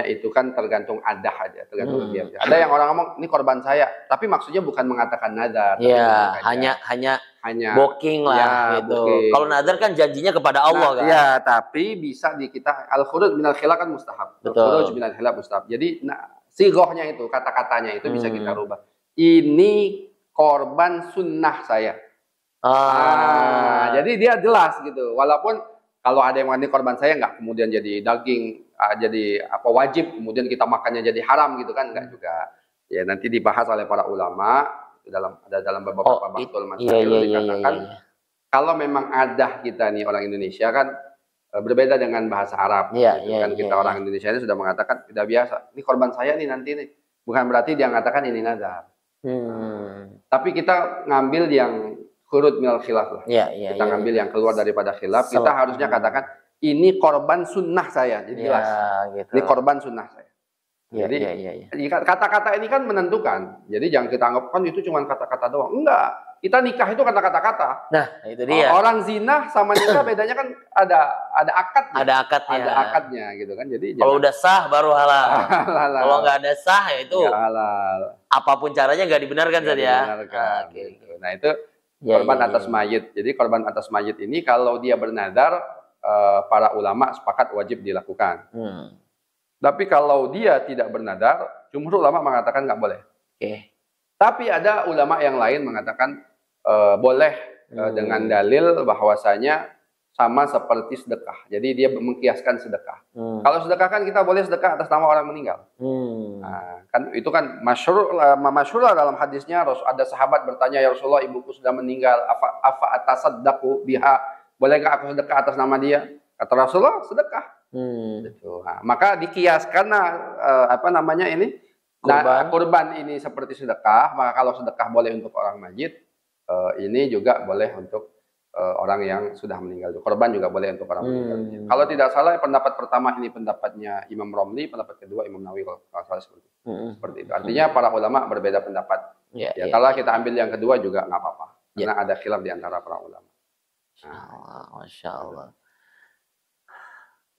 [SPEAKER 1] itu kan tergantung adah aja, tergantung dia. Ada yang orang ngomong ini korban saya, tapi maksudnya bukan mengatakan nazar.
[SPEAKER 2] Ya, hanya booking lah gitu. Kalau nazar kan janjinya kepada Allah kan.
[SPEAKER 1] Ya, tapi bisa kita al-khuruj minal khilaf kan mustahab. Al-khuruj minal khilaf mustahab. Jadi sigohnya itu, kata-katanya itu bisa kita rubah. Ini korban sunnah saya. Jadi dia jelas gitu. Walaupun kalau ada yang ini korban saya, nggak kemudian jadi daging, jadi wajib, kemudian kita makannya jadi haram gitu kan, nggak juga. Ya, nanti dibahas oleh para ulama dalam beberapa bahasul masail dikatakan kalau memang adah kita nih orang Indonesia kan berbeda dengan bahasa Arab. Kita orang Indonesia ini sudah mengatakan tidak biasa. Ini korban saya nih nanti nih. Bukan berarti dia mengatakan ini nazar. Tapi kita ngambil yang khurud minal khilaf lah. Kita ngambil yang keluar daripada khilaf. Kita harusnya katakan ini korban sunnah saya. Jadi jelas. Ini korban sunnah saya. Jadi kata-kata ini kan menentukan. Jadi jangan kita anggap kan itu cuma kata-kata doang. Enggak. Kita nikah itu karena kata-kata.
[SPEAKER 2] Nah, itu dia.
[SPEAKER 1] Orang zina sama nikah bedanya kan ada akadnya.
[SPEAKER 2] Ada akadnya.
[SPEAKER 1] Ada akadnya gitu kan. Jadi
[SPEAKER 2] kalau udah sah baru halal. Kalau nggak ada sah ya itu
[SPEAKER 1] halal.
[SPEAKER 2] Apapun caranya nggak dibenarkan saja ya.
[SPEAKER 1] Gitu. Nah, itu korban atas mayit. Jadi korban atas mayit ini kalau dia bernazar, para ulama sepakat wajib dilakukan. Tapi kalau dia tidak bernazar, jumhur ulama mengatakan nggak boleh. Tapi ada ulama yang lain mengatakan boleh dengan dalil bahwasanya sama seperti sedekah. Jadi dia mengkiaskan sedekah. Kalau sedekah kan kita boleh sedekah atas nama orang meninggal. Nah, kan itu kan masyhur dalam hadisnya, ada sahabat bertanya, ya Rasulullah, ibuku sudah meninggal, afa atasaddaqu biha, bolehkah aku sedekah atas nama dia? Kata Rasulullah, sedekah. Gitu. Nah, maka dikiaskan kurban ini seperti sedekah, maka kalau sedekah boleh untuk orang mayit, ini juga boleh untuk orang yang sudah meninggal. Korban juga boleh untuk orang meninggal. Kalau tidak salah, pendapat pertama ini pendapatnya Imam Romli, pendapat kedua Imam Nawawi kalau salah seperti itu. Artinya para ulama berbeda pendapat. Kalau kita ambil yang kedua juga nggak apa-apa, karena ada khilaf di antara para ulama.
[SPEAKER 2] Masya Allah.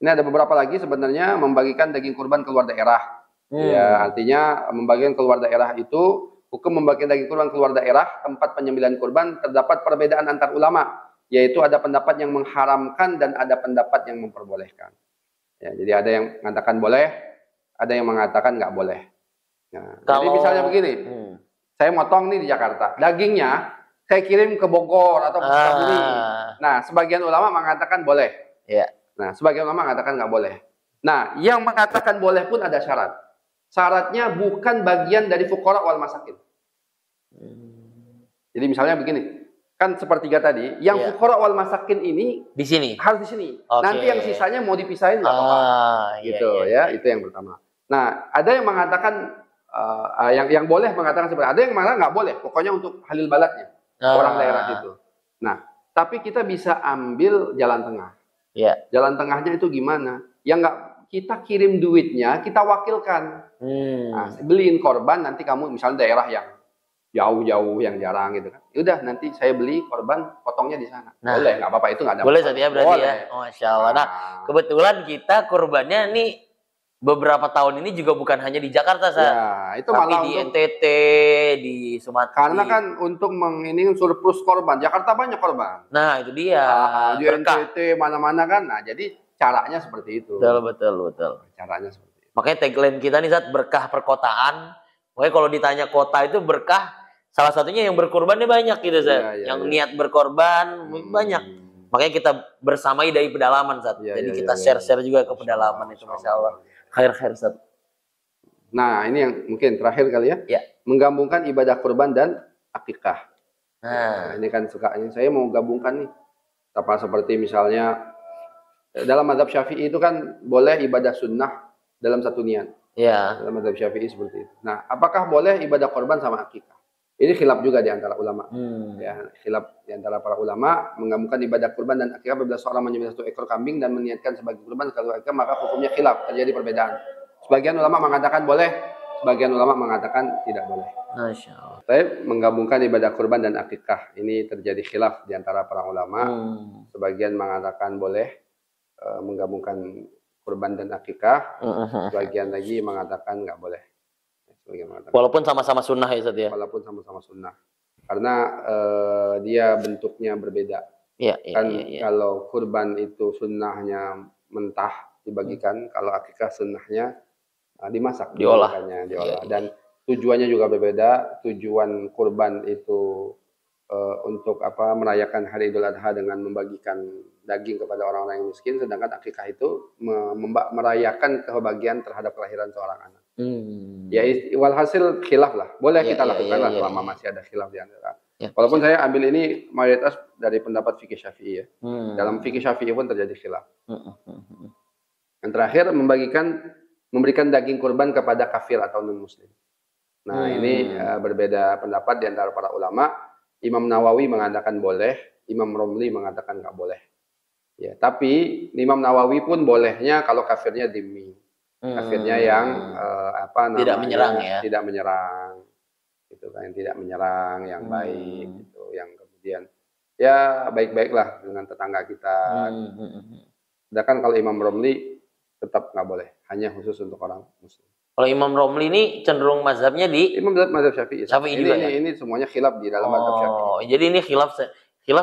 [SPEAKER 1] Ini ada beberapa lagi sebenarnya membagikan daging kurban keluar daerah. Ya, artinya membagikan keluar daerah itu, hukum membagikan daging kurban keluar daerah tempat penyembelihan kurban terdapat perbedaan antar ulama, yaitu ada pendapat yang mengharamkan dan ada pendapat yang memperbolehkan. Ya, jadi ada yang mengatakan boleh, ada yang mengatakan nggak boleh. Nah, jadi misalnya begini, saya motong nih di Jakarta, dagingnya saya kirim ke Bogor atau ke Sukabumi. Nah, sebagian ulama mengatakan boleh. Nah, sebagian ulama mengatakan nggak boleh. Nah, yang mengatakan boleh pun ada syarat. Syaratnya bukan bagian dari fuqara wal masakin. Jadi misalnya begini, kan sepertiga tadi, yang fuqara wal masakin ini
[SPEAKER 2] di sini.
[SPEAKER 1] Harus di sini.
[SPEAKER 2] Oke.
[SPEAKER 1] Nanti yang sisanya mau dipisahin nggak apa-apa. Gitu ya, itu yang pertama. Nah, ada yang mengatakan yang boleh mengatakan seperti ada yang mengatakan nggak boleh, pokoknya untuk halil baladnya orang daerah itu. Nah, tapi kita bisa ambil jalan tengah. Jalan tengahnya itu gimana? Yang nggak kita kirim duitnya, kita wakilkan. Nah, beliin korban, nanti kamu misalnya daerah yang jauh-jauh yang jarang gitu kan. Udah nanti saya beli korban, potongnya di sana. Boleh, nggak apa-apa, itu nggak ada.
[SPEAKER 2] Boleh ya berarti ya. Masya Allah. Nah, kebetulan kita kurbannya nih beberapa tahun ini juga bukan hanya di Jakarta,
[SPEAKER 1] Ya, itu
[SPEAKER 2] tapi
[SPEAKER 1] malah
[SPEAKER 2] di
[SPEAKER 1] untuk,
[SPEAKER 2] NTT, di Sumatera.
[SPEAKER 1] Karena kan untuk ini surplus korban, Jakarta banyak korban.
[SPEAKER 2] Nah, itu dia.
[SPEAKER 1] Di NTT mana-mana kan. Nah, jadi caranya seperti itu.
[SPEAKER 2] Betul.
[SPEAKER 1] Caranya seperti itu.
[SPEAKER 2] Makanya tagline kita nih, Zat, berkah perkotaan. Makanya kalau ditanya kota itu berkah, salah satunya yang berkorbannya banyak gitu, Zat. Yang niat berkorban banyak. Makanya kita bersamai dari pedalaman, Zat. Jadi kita share-share juga ke pedalaman itu, Masya Allah. Khair, Zat.
[SPEAKER 1] Nah, ini yang mungkin terakhir kali ya. Menggabungkan ibadah kurban dan akikah. Nah, ini kan sukanya saya mau gabungkan nih. Apa seperti misalnya dalam mazhab Syafi'i itu kan boleh ibadah sunnah dalam satu niat. Dalam mazhab Syafi'i seperti itu. Nah, apakah boleh ibadah korban sama akikah? Ini khilaf juga di antara ulama. Ya, khilaf di antara para ulama menggabungkan ibadah kurban dan akikah apabila seorang menyembelih satu ekor kambing dan meniatkan sebagai kurban sekaligus akikah, maka hukumnya khilaf, terjadi perbedaan. Sebagian ulama mengatakan boleh, sebagian ulama mengatakan tidak boleh.
[SPEAKER 2] Masya Allah.
[SPEAKER 1] Saya menggabungkan ibadah kurban dan akikah. Ini terjadi khilaf di antara para ulama. Sebagian mengatakan boleh menggabungkan kurban dan akikah, sebagian lagi mengatakan nggak boleh.
[SPEAKER 2] Walaupun sama-sama sunnah ya, Ustaz ya?
[SPEAKER 1] Walaupun sama-sama sunnah. Karena dia bentuknya berbeda. Kalau kurban itu sunnahnya mentah dibagikan, kalau akikah sunnahnya dimasak,
[SPEAKER 2] diolah.
[SPEAKER 1] Dan tujuannya juga berbeda. Tujuan kurban itu untuk merayakan Hari Idul Adha dengan membagikan daging kepada orang-orang yang miskin, sedangkan akikah itu merayakan kebahagiaan terhadap kelahiran seorang anak. Ya, walhasil khilaf lah. Boleh kita lakukan lah selama masih ada khilaf di antara. Walaupun saya ambil ini mayoritas dari pendapat fikih Syafi'i ya. Dalam fikih Syafi'i pun terjadi khilaf. Yang terakhir memberikan daging kurban kepada kafir atau non muslim. Nah, ini berbeda pendapat di antara para ulama. Imam Nawawi mengatakan boleh, Imam Romli mengatakan nggak boleh. Ya, tapi Imam Nawawi pun bolehnya kalau kafirnya dhimmi. Kafirnya yang
[SPEAKER 2] tidak menyerang ya.
[SPEAKER 1] Tidak menyerang. Gitu kan, yang tidak menyerang, yang baik gitu, yang kemudian ya baik-baiklah dengan tetangga kita. Sedangkan kalau Imam Romli tetap nggak boleh, hanya khusus untuk orang muslim.
[SPEAKER 2] Kalau Imam Romli ini cenderung mazhabnya di
[SPEAKER 1] mazhab Syafi'i. Ini semuanya khilaf di dalam mazhab Syafi'i.
[SPEAKER 2] Jadi ini khilaf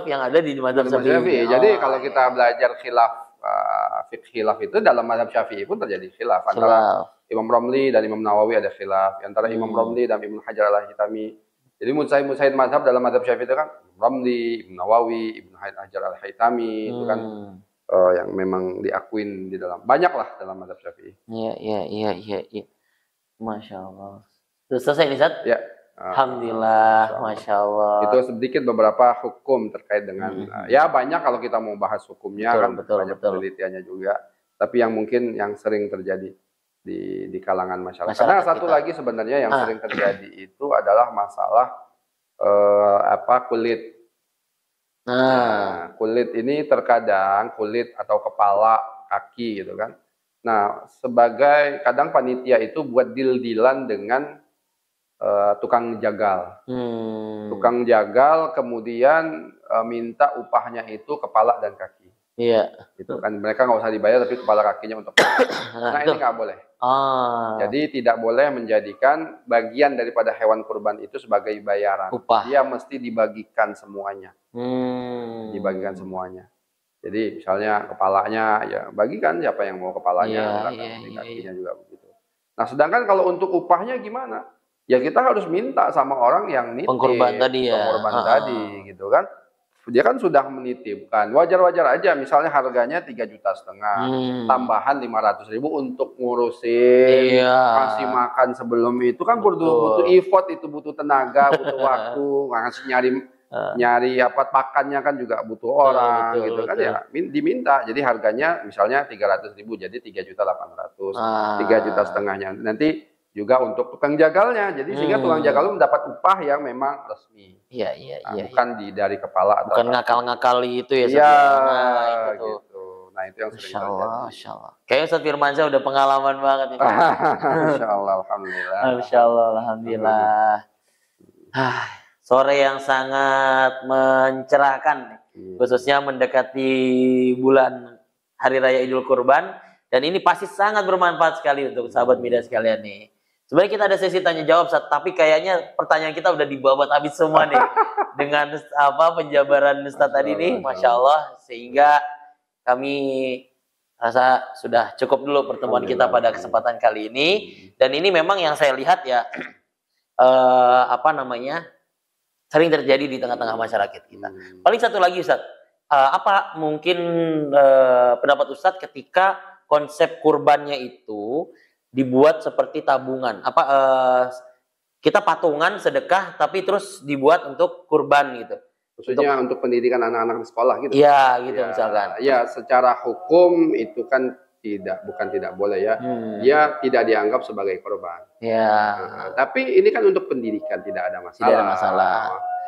[SPEAKER 2] yang ada di mazhab Syafi'i.
[SPEAKER 1] Jadi kalau kita belajar khilaf itu dalam mazhab Syafi'i pun terjadi khilaf antara Imam Romli dan Imam Nawawi, ada khilaf antara Imam Romli dan Ibnu Hajar al-Haytami. Jadi mujtahid mazhab dalam mazhab Syafi'i itu kan Romli, Ibnu Nawawi, Ibnu Hajar al-Haytami itu kan yang memang diakuin di dalam banyak lah dalam mazhab Syafi'i.
[SPEAKER 2] Iya. Masya Allah. Sudah selesai nih, Zat?
[SPEAKER 1] Ya.
[SPEAKER 2] Alhamdulillah, Masya Allah.
[SPEAKER 1] Itu sedikit beberapa hukum terkait dengan ya banyak kalau kita mau bahas hukumnya banyak penelitiannya juga. Tapi yang mungkin yang sering terjadi di kalangan masyarakat. Karena satu lagi sebenarnya yang sering terjadi itu adalah masalah kulit. Nah, kulit ini terkadang kulit atau kepala, kaki gitu kan. Nah, sebagai kadang panitia itu buat deal-dealan dengan tukang jagal. Tukang jagal kemudian minta upahnya itu kepala dan kaki.
[SPEAKER 2] Iya.
[SPEAKER 1] Itu kan mereka nggak usah dibayar tapi kepala kakinya untuk. Nah, ini nggak boleh. Jadi tidak boleh menjadikan bagian daripada hewan kurban itu sebagai bayaran.
[SPEAKER 2] Upah.
[SPEAKER 1] Dia mesti dibagikan semuanya. Dibagikan semuanya. Jadi misalnya kepalanya ya bagikan siapa yang mau kepalanya, kakinya juga begitu. Nah, sedangkan kalau untuk upahnya gimana? Ya kita harus minta sama orang yang nitip,
[SPEAKER 2] pengkorban tadi
[SPEAKER 1] gitu kan. Dia kan sudah menitipkan. Wajar-wajar aja misalnya harganya 3,5 juta, tambahan 500.000 untuk ngurusin, kasih makan sebelum itu kan butuh effort, itu butuh tenaga, butuh waktu, ngasih nyari apa pakannya kan juga butuh orang
[SPEAKER 2] betul,
[SPEAKER 1] gitu kan
[SPEAKER 2] betul.
[SPEAKER 1] ya diminta. Jadi harganya misalnya 300.000 jadi 3.800.000, 3,5 juta nanti juga untuk tukang jagalnya. Jadi sehingga tukang jagal mendapat upah yang memang resmi.
[SPEAKER 2] Iya.
[SPEAKER 1] Bukan dari kepala atau
[SPEAKER 2] bukan ngakal-ngakali itu ya.
[SPEAKER 1] Iya,
[SPEAKER 2] nah, itu tuh.
[SPEAKER 1] gitu. Nah, itu yang sering
[SPEAKER 2] terjadi.
[SPEAKER 1] Masya
[SPEAKER 2] Allah. Kayaknya Ustaz Firmansyah udah pengalaman banget nih.
[SPEAKER 1] Masya Allah, alhamdulillah.
[SPEAKER 2] Masya Allah, alhamdulillah. Sore yang sangat mencerahkan, khususnya mendekati bulan Hari Raya Idul Kurban, dan ini pasti sangat bermanfaat sekali untuk sahabat media sekalian nih. Sebenarnya kita ada sesi tanya jawab, tapi kayaknya pertanyaan kita udah dibabat habis semua nih dengan penjabaran Ustaz tadi nih, Masya Allah, sehingga kami rasa sudah cukup dulu pertemuan kita pada kesempatan kali ini. Dan ini memang yang saya lihat ya, sering terjadi di tengah-tengah masyarakat kita. Paling satu lagi Ustaz, apa mungkin pendapat Ustaz ketika konsep kurbannya itu dibuat seperti tabungan? Kita patungan sedekah tapi terus dibuat untuk kurban gitu.
[SPEAKER 1] Khususnya untuk pendidikan anak-anak di sekolah gitu.
[SPEAKER 2] Iya, gitu ya, misalkan.
[SPEAKER 1] Ya, secara hukum itu kan bukan tidak boleh ya. Dia tidak dianggap sebagai korban.
[SPEAKER 2] Ya.
[SPEAKER 1] Tapi ini kan untuk pendidikan tidak ada masalah.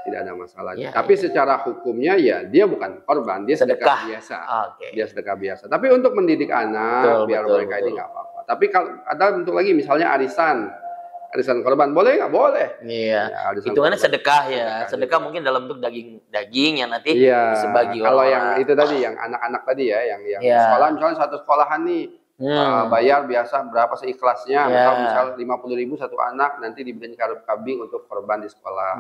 [SPEAKER 1] Tidak ada masalah.
[SPEAKER 2] Ya,
[SPEAKER 1] tapi secara hukumnya ya dia bukan korban, dia sedekah biasa. Dia sedekah biasa. Tapi untuk mendidik anak biar mereka ini nggak apa-apa. Tapi kalau ada bentuk lagi misalnya arisan korban boleh nggak? Boleh.
[SPEAKER 2] Iya. Hitungannya sedekah ya. Sedekah mungkin dalam bentuk daging yang nanti dibagi.
[SPEAKER 1] Kalau yang itu tadi, yang anak-anak tadi ya, yang sekolah misalnya satu sekolahan nih bayar biasa berapa seikhlasnya, misal 50.000 satu anak, nanti dibeliin kambing untuk korban di sekolah.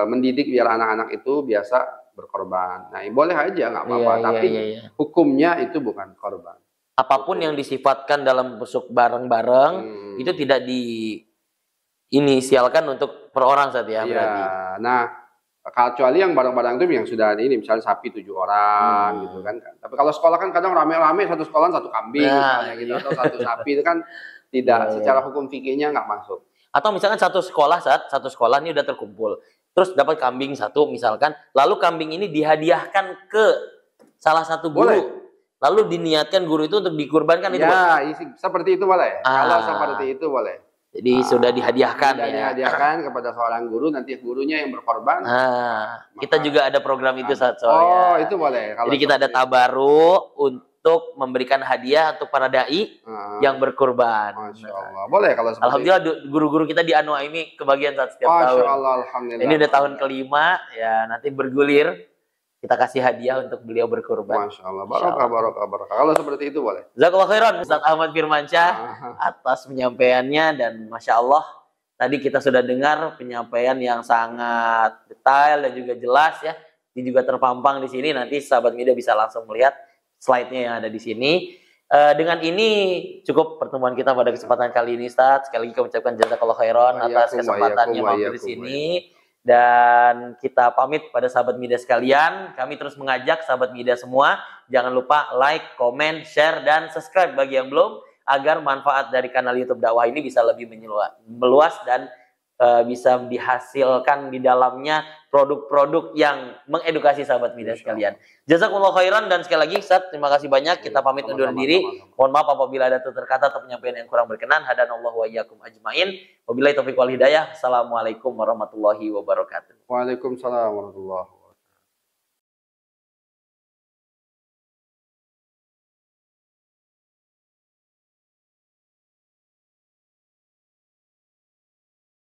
[SPEAKER 1] Mendidik biar anak-anak itu biasa berkorban. Nah, boleh aja nggak apa-apa. Tapi hukumnya itu bukan korban.
[SPEAKER 2] Apapun yang disifatkan dalam bentuk bareng-bareng itu tidak diinisialkan untuk per orang saat ya berarti.
[SPEAKER 1] Nah, kecuali yang barang-barang itu yang sudah ini misalnya sapi 7 orang gitu kan. Tapi kalau sekolah kan kadang rame-rame satu sekolah satu kambing misalnya gitu atau satu sapi itu kan tidak secara hukum fikihnya nggak masuk.
[SPEAKER 2] Atau misalkan satu sekolah ini udah terkumpul. Terus dapat kambing satu misalkan, lalu kambing ini dihadiahkan ke salah satu guru.
[SPEAKER 1] Boleh.
[SPEAKER 2] Lalu diniatkan guru itu untuk dikurbankan itu.
[SPEAKER 1] Ya, seperti itu boleh. Kalau seperti itu boleh.
[SPEAKER 2] Jadi sudah dihadiahkan
[SPEAKER 1] dihadiahkan kepada seorang guru, nanti gurunya yang berkorban.
[SPEAKER 2] Kita juga ada program itu saat soalnya.
[SPEAKER 1] Itu boleh.
[SPEAKER 2] Jadi kita ada tabaruk untuk memberikan hadiah untuk para dai yang berkorban.
[SPEAKER 1] Masya Allah. Boleh kalau seperti
[SPEAKER 2] Alhamdulillah guru-guru kita di Anwa ini kebagian saat setiap tahun.
[SPEAKER 1] Masya Allah, alhamdulillah.
[SPEAKER 2] Ini udah tahun kelima, ya nanti bergulir. Kita kasih hadiah untuk beliau berkorban.
[SPEAKER 1] Masya Allah, barokah. Kalau seperti itu boleh.
[SPEAKER 2] Jazakallah khairan Ustaz Ahmad Firmansyah atas penyampaiannya, dan Masya Allah tadi kita sudah dengar penyampaian yang sangat detail dan juga jelas ya. Ini juga terpampang di sini, nanti sahabat media bisa langsung melihat slide-nya yang ada di sini. Dengan ini cukup pertemuan kita pada kesempatan kali ini Ustaz. Sekali lagi kami ucapkan jazakallah khairan atas kesempatannya mampir di sini. Dan kita pamit pada sahabat media sekalian. Kami terus mengajak sahabat media semua, jangan lupa like, komen, share, dan subscribe bagi yang belum, agar manfaat dari kanal YouTube dakwah ini bisa lebih meluas dan bisa dihasilkan di dalamnya produk-produk yang mengedukasi sahabat media sekalian. Jazakumullah khairan, dan sekali lagi Ustaz, terima kasih banyak. Kita pamit undur diri. Mohon maaf apabila ada tutur kata atau penyampaian yang kurang berkenan. Hadanallahu wa iyyakum ajmain. Wabillahi taufiq wal hidayah. Assalamualaikum warahmatullahi wabarakatuh.
[SPEAKER 1] Waalaikumsalam warahmatullahi wabarakatuh.